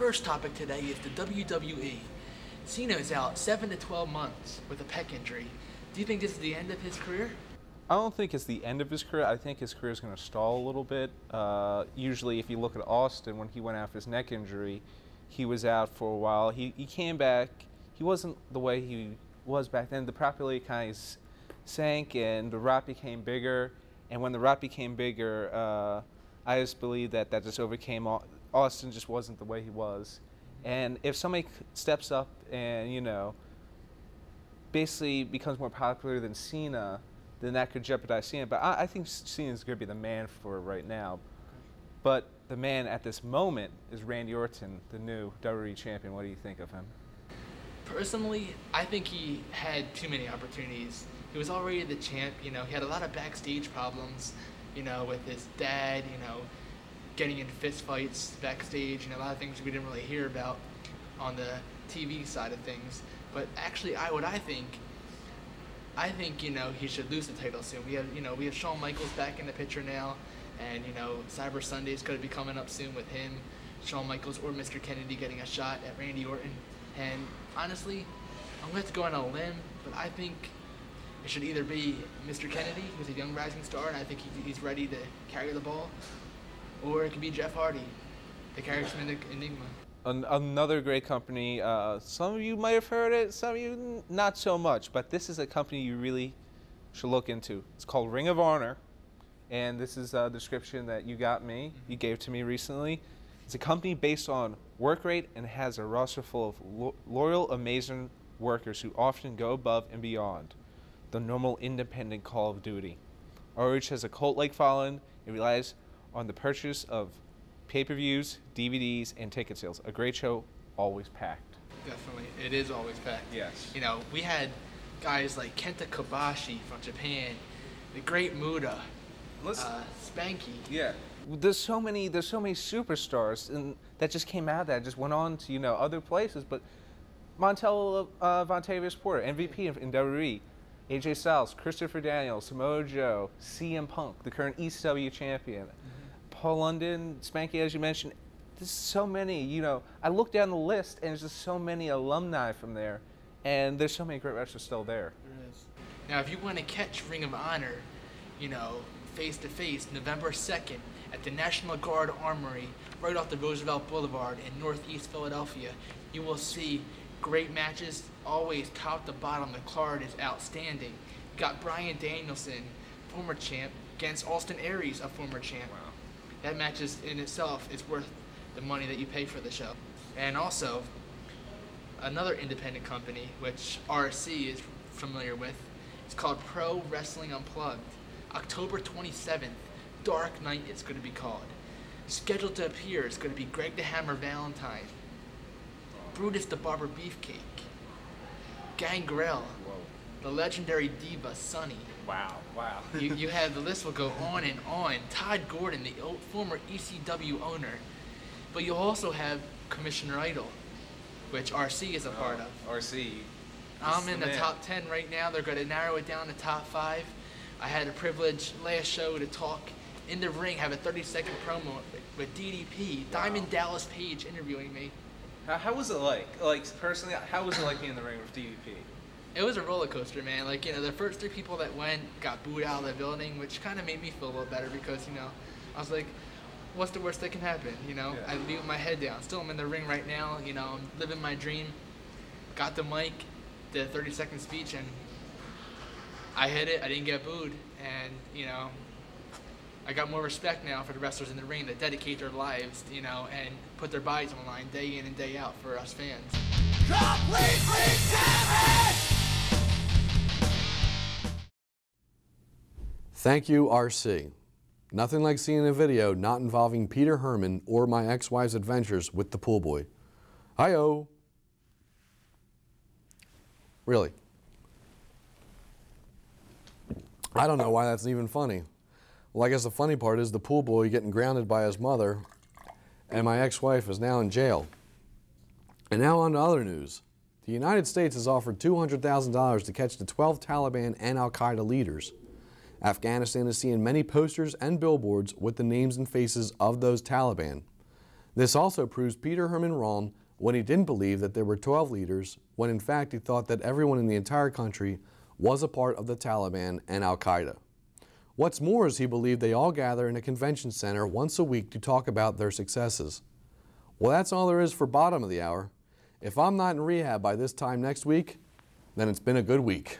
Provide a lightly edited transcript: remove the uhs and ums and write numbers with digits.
first topic today is the WWE. Cena is out 7 to 12 months with a pec injury. Do you think this is the end of his career? I don't think it's the end of his career. I think his career is going to stall a little bit. Usually, if you look at Austin, when he went out for his neck injury, he was out for a while. He came back. He wasn't the way he was back then. The popularity kind of sank, and the rap became bigger. And when the rap became bigger, I just believe that just overcame. Austin just wasn't the way he was. And if somebody steps up and, you know, basically becomes more popular than Cena, then that could jeopardize Cena. But I think Cena's going to be the man for right now. But the man at this moment is Randy Orton, the new WWE champion. What do you think of him? Personally, I think he had too many opportunities. He was already the champ, you know, he had a lot of backstage problems, you know, with his dad, you know, getting in fist fights backstage, and a lot of things we didn't really hear about on the TV side of things. But actually, I think, you know, he should lose the title soon. We have Shawn Michaels back in the picture now, and, you know, Cyber Sunday is going to be coming up soon with him, Shawn Michaels or Mr. Kennedy getting a shot at Randy Orton. And honestly, I'm going to have to go on a limb, but I think it should either be Mr. Kennedy, who's a young rising star, and I think he's ready to carry the ball, or it could be Jeff Hardy, the charismatic enigma. Another great company. Some of you might have heard it, some of you not so much, but this is a company you really should look into. It's called Ring of Honor, and this is a description that you gave to me recently. It's a company based on work rate and has a roster full of loyal, amazing workers who often go above and beyond the normal independent Call of Duty. ROH has a cult-like following. It relies on the purchase of pay-per-views, DVDs, and ticket sales. A great show, always packed. Definitely, it is always packed. Yes. You know, we had guys like Kenta Kobashi from Japan, the Great Muta, Spanky. Yeah. There's so many superstars and that just came out that just went on to, you know, other places. But Montel Vontavious Porter, MVP in WWE, AJ Styles, Christopher Daniels, Samoa Joe, CM Punk, the current ECW champion, Paul London, Spanky, as you mentioned. There's so many, you know. I look down the list and there's just so many alumni from there, and there's so many great wrestlers still there. There is. Now, if you want to catch Ring of Honor, you know, face to face, November 2nd at the National Guard Armory, right off the Roosevelt Boulevard in Northeast Philadelphia, you will see great matches, always top to bottom. The card is outstanding. You got Bryan Danielson, former champ, against Austin Aries, a former champ. Wow. That match is in itself is worth the money that you pay for the show. And also, another independent company, which RC is familiar with, it's called Pro Wrestling Unplugged. October 27th, Dark Night it's going to be called. Scheduled to appear is going to be Greg the Hammer Valentine, Brutus the Barber Beefcake, Gangrel, the legendary diva Sunny. Wow, wow. you have, the list will go on and on. Todd Gordon, the former ECW owner. But you'll also have Commissioner Idol, which RC is a part of. RC. I'm in the top 10 right now. They're going to narrow it down to top 5. I had a privilege last show to talk in the ring, have a 30-second promo with DDP, wow. Diamond Dallas Page interviewing me. How was it like? Like, personally, how was it like being in the ring with DDP? It was a roller coaster, man. Like, you know, the first 3 people that went got booed out of the building, which kind of made me feel a little better because, you know, I was like, what's the worst that can happen? You know, yeah. I leave with my head down. Still, I'm in the ring right now. You know, I'm living my dream. Got the mic, did a 30-second speech, and I hit it. I didn't get booed, and, you know, I got more respect now for the wrestlers in the ring that dedicate their lives, you know, and put their bodies on the line day in and day out for us fans. Completely damaged! Thank you, RC. Nothing like seeing a video not involving Peter Herman or my ex-wife's adventures with the pool boy. Hi-oh. Really. I don't know why that's even funny. Well, I guess the funny part is the pool boy getting grounded by his mother, and my ex-wife is now in jail. And now on to other news. The United States has offered $200,000 to catch the 12 Taliban and Al-Qaeda leaders. Afghanistan is seeing many posters and billboards with the names and faces of those Taliban. This also proves Peter Herman wrong when he didn't believe that there were 12 leaders, when in fact he thought that everyone in the entire country was a part of the Taliban and Al-Qaeda. What's more is he believed they all gather in a convention center once a week to talk about their successes. Well, that's all there is for Bottom of the Hour. If I'm not in rehab by this time next week, then it's been a good week.